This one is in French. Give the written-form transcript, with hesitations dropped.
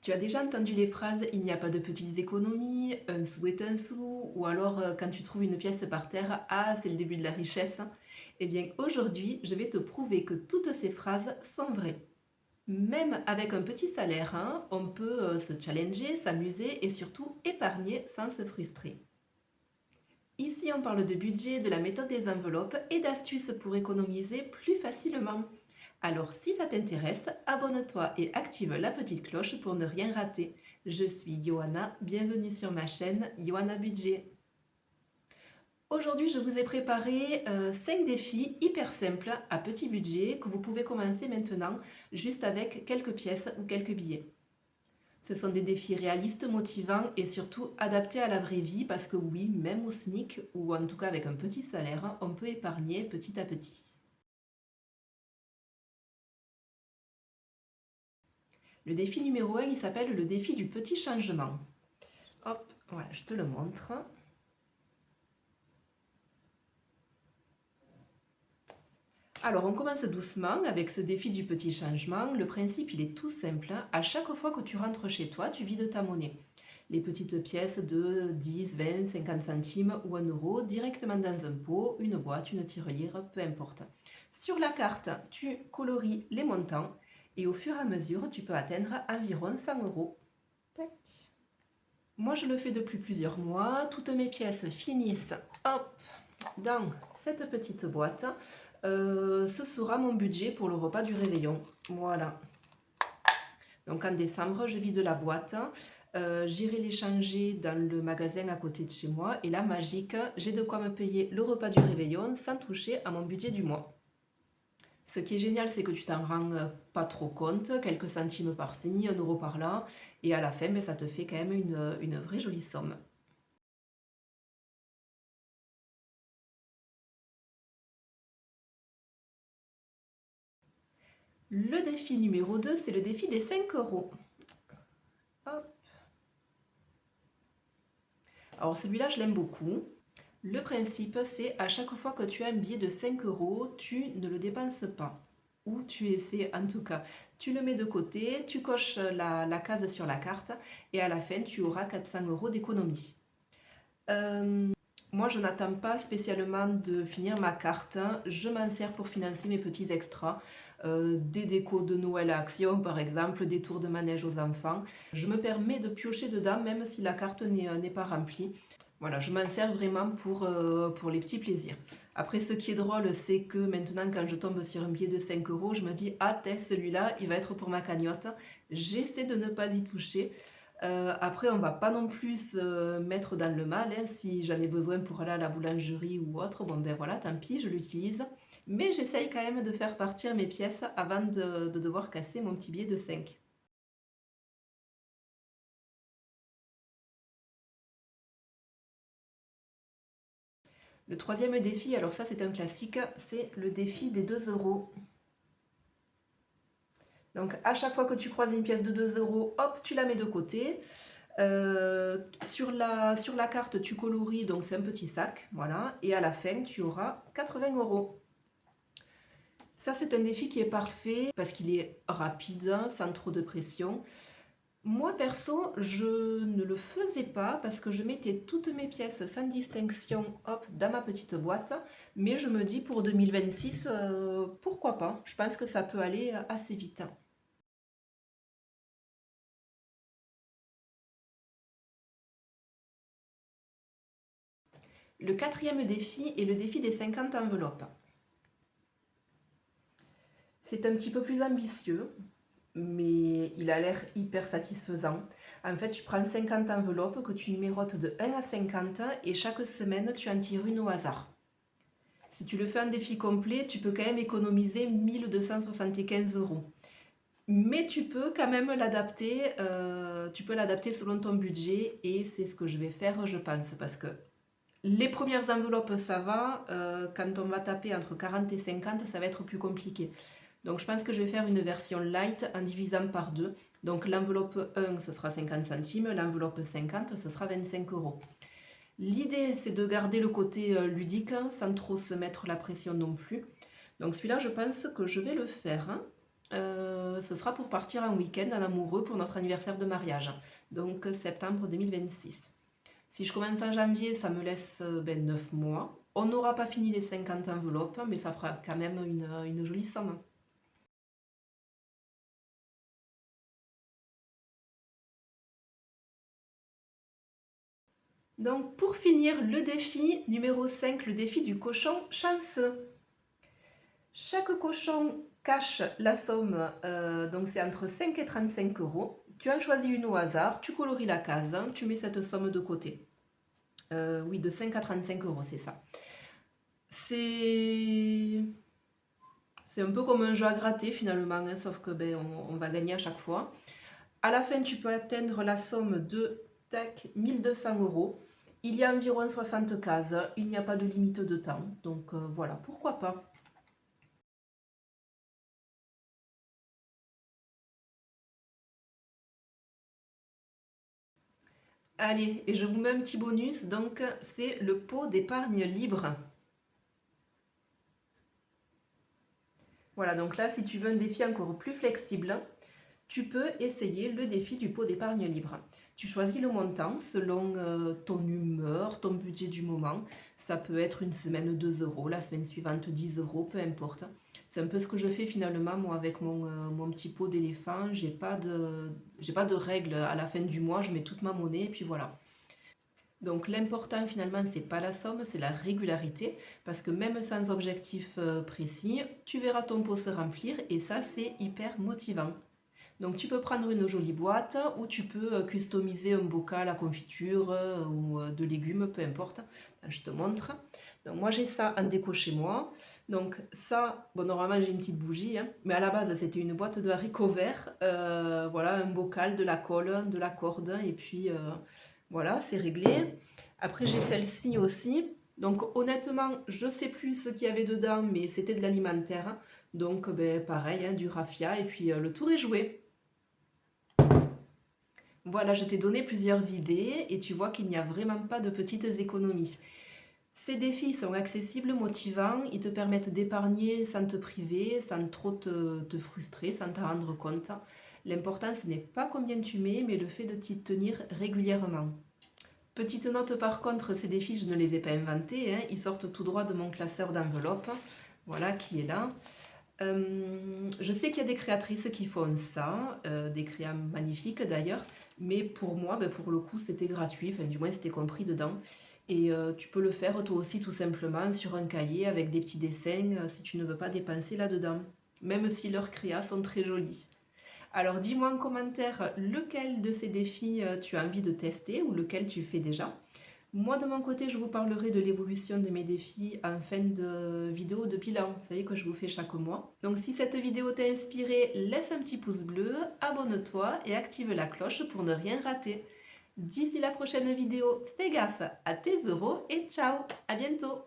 Tu as déjà entendu les phrases «il n'y a pas de petites économies», «un sou est un sou» ou alors quand tu trouves une pièce par terre, «ah, c'est le début de la richesse». Eh bien aujourd'hui, je vais te prouver que toutes ces phrases sont vraies. Même avec un petit salaire, hein, on peut se challenger, s'amuser et surtout épargner sans se frustrer. Ici, on parle de budget, de la méthode des enveloppes et d'astuces pour économiser plus facilement. Alors si ça t'intéresse, abonne-toi et active la petite cloche pour ne rien rater. Je suis Johanna, bienvenue sur ma chaîne Johanna Budget. Aujourd'hui, je vous ai préparé 5 défis hyper simples à petit budget que vous pouvez commencer maintenant juste avec quelques pièces ou quelques billets. Ce sont des défis réalistes, motivants et surtout adaptés à la vraie vie parce que oui, même au SMIC ou en tout cas avec un petit salaire, on peut épargner petit à petit. Le défi numéro 1, il s'appelle le défi du petit changement. Hop, voilà, je te le montre. Alors, on commence doucement avec ce défi du petit changement. Le principe, il est tout simple. À chaque fois que tu rentres chez toi, tu vides ta monnaie. Les petites pièces de 10, 20, 50 centimes ou 1 euro directement dans un pot, une boîte, une tirelire, peu importe. Sur la carte, tu colories les montants et au fur et à mesure, tu peux atteindre environ 100 euros. Tac. Moi, je le fais depuis plusieurs mois. Toutes mes pièces finissent hop, dans cette petite boîte. Ce sera mon budget pour le repas du réveillon. Voilà. Donc en décembre, je vide la boîte. J'irai les changer dans le magasin à côté de chez moi. Et là, magique, j'ai de quoi me payer le repas du réveillon sans toucher à mon budget du mois. Ce qui est génial, c'est que tu t'en rends pas trop compte, quelques centimes par-ci, 1 euro par-là, et à la fin, ça te fait quand même une vraie jolie somme. Le défi numéro 2, c'est le défi des 5 euros. Hop. Alors celui-là, je l'aime beaucoup. Le principe, c'est à chaque fois que tu as un billet de 5 euros, tu ne le dépenses pas. Ou tu essaies en tout cas. Tu le mets de côté, tu coches la case sur la carte et à la fin, tu auras 400 euros d'économie. Moi, je n'attends pas spécialement de finir ma carte. Je m'en sers pour financer mes petits extras. Des décos de Noël à Action, par exemple, des tours de manège aux enfants. Je me permets de piocher dedans, même si la carte n'est pas remplie. Voilà, je m'en sers vraiment pour les petits plaisirs. Après, ce qui est drôle, c'est que maintenant, quand je tombe sur un billet de 5 euros, je me dis, ah, celui-là, il va être pour ma cagnotte. J'essaie de ne pas y toucher. Après, on va pas non plus se mettre dans le mal, hein, si j'en ai besoin pour aller à la boulangerie ou autre, bon ben voilà, tant pis, je l'utilise. Mais j'essaye quand même de faire partir mes pièces avant de devoir casser mon petit billet de 5. Le troisième défi, alors ça c'est un classique, c'est le défi des 2 euros. Donc à chaque fois que tu croises une pièce de 2 euros, hop, tu la mets de côté. Sur la carte, tu colories, donc c'est un petit sac, voilà. Et à la fin, tu auras 80 euros. Ça, c'est un défi qui est parfait parce qu'il est rapide, sans trop de pression. Moi, perso, je ne le faisais pas parce que je mettais toutes mes pièces sans distinction, hop, dans ma petite boîte. Mais je me dis pour 2026, pourquoi pas? Je pense que ça peut aller assez vite. Le quatrième défi est le défi des 50 enveloppes. C'est un petit peu plus ambitieux, mais il a l'air hyper satisfaisant. En fait, tu prends 50 enveloppes que tu numérotes de 1 à 50 et chaque semaine, tu en tires une au hasard. Si tu le fais en défi complet, tu peux quand même économiser 1275 euros. Mais tu peux quand même l'adapter, tu peux l'adapter selon ton budget et c'est ce que je vais faire, je pense, parce que les premières enveloppes, ça va. Quand on va taper entre 40 et 50, ça va être plus compliqué. Donc je pense que je vais faire une version light en divisant par deux. Donc l'enveloppe 1, ce sera 50 centimes, l'enveloppe 50, ce sera 25 euros. L'idée, c'est de garder le côté ludique, hein, sans trop se mettre la pression non plus. Donc celui-là, je pense que je vais le faire. Hein. ce sera pour partir en week-end en amoureux pour notre anniversaire de mariage, donc septembre 2026. Si je commence en janvier, ça me laisse 9 mois. On n'aura pas fini les 50 enveloppes, mais ça fera quand même une jolie somme. Donc pour finir, le défi numéro 5, le défi du cochon chanceux. Chaque cochon cache la somme, donc c'est entre 5 et 35 euros. Tu en choisis une au hasard, tu coloris la case, tu mets cette somme de côté. Oui, de 5 à 35 euros, c'est ça. C'est un peu comme un jeu à gratter finalement, hein, sauf que on va gagner à chaque fois. À la fin, tu peux atteindre la somme de 1200 euros. Il y a environ 60 cases, il n'y a pas de limite de temps, donc voilà, pourquoi pas. Allez, et je vous mets un petit bonus, donc c'est le pot d'épargne libre. Voilà, donc là, si tu veux un défi encore plus flexible, tu peux essayer le défi du pot d'épargne libre. Tu choisis le montant selon ton humeur, ton budget du moment. Ça peut être une semaine 2 euros, la semaine suivante 10 euros, peu importe. C'est un peu ce que je fais finalement moi avec mon petit pot d'éléphant. J'ai pas de règles à la fin du mois, je mets toute ma monnaie et puis voilà. Donc l'important finalement, c'est pas la somme, c'est la régularité, parce que même sans objectif précis, tu verras ton pot se remplir et ça, c'est hyper motivant. Donc tu peux prendre une jolie boîte ou tu peux customiser un bocal à confiture ou de légumes, peu importe. Je te montre. Donc moi j'ai ça en déco chez moi. Donc ça, bon normalement j'ai une petite bougie, hein, mais à la base c'était une boîte de haricots verts. Voilà, un bocal, de la colle, de la corde et puis voilà, c'est réglé. Après j'ai celle-ci aussi. Donc honnêtement, je sais plus ce qu'il y avait dedans, mais c'était de l'alimentaire. Donc pareil, hein, du raffia et puis le tour est joué. Voilà, je t'ai donné plusieurs idées et tu vois qu'il n'y a vraiment pas de petites économies. Ces défis sont accessibles, motivants, ils te permettent d'épargner sans te priver, sans trop te frustrer, sans t'en rendre compte. L'important, ce n'est pas combien tu mets, mais le fait de t'y tenir régulièrement. Petite note par contre, ces défis, je ne les ai pas inventés, hein, ils sortent tout droit de mon classeur d'enveloppes, voilà, qui est là. Je sais qu'il y a des créatrices qui font ça, des créas magnifiques d'ailleurs, mais pour moi, pour le coup, c'était gratuit, enfin du moins c'était compris dedans. Et tu peux le faire toi aussi tout simplement sur un cahier avec des petits dessins si tu ne veux pas dépenser là-dedans, même si leurs créas sont très jolies. Alors dis-moi en commentaire lequel de ces défis tu as envie de tester ou lequel tu fais déjà. Moi, de mon côté, je vous parlerai de l'évolution de mes défis en fin de vidéo de bilan. Vous savez que je vous fais chaque mois. Donc, si cette vidéo t'a inspiré, laisse un petit pouce bleu, abonne-toi et active la cloche pour ne rien rater. D'ici la prochaine vidéo, fais gaffe à tes euros et ciao, à bientôt!